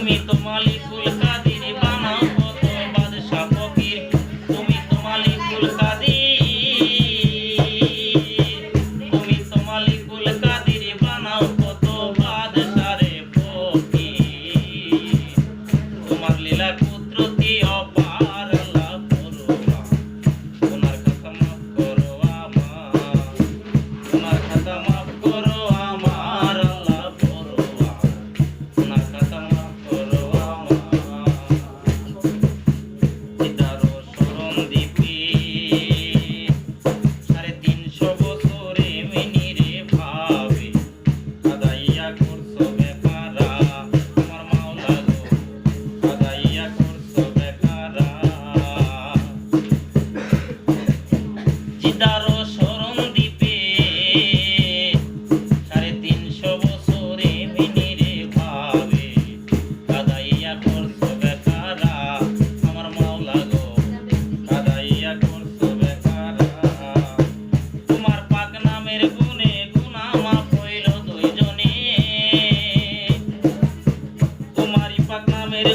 তুমি তো মালিকুল কাদির বানাও কত বাদশা ফকির তুমি তো মালিকুল কাদির তুমি তো মালিকুল কাদির বানাও কত বাদশা রে ফকির তোমার লীলা কুদরতি অপার আল্লাহ পরোয়া ওনার কথা মাফ করো আমার ওনার কথা মাফ করো আমার আল্লাহ পরোয়া ওনার কথা মাফ করো আমার সিতারো শরণ দিপি 350 বছরে মিনিরে ভাবে আদাইয়া করছো বেকারা আমার মাওলা গো আদাইয়া করছো বেকারা সিতারো শরণ দিপে 350 বছরে মিনিরে ভাবে আদাইয়া করছো বেকারা আমার মাওলা গো আদাইয়া করছো বেকারা তোমার পাক নামের গুণে গুনাহ মাফ হইল দুইজনে তোমারই পাক নামের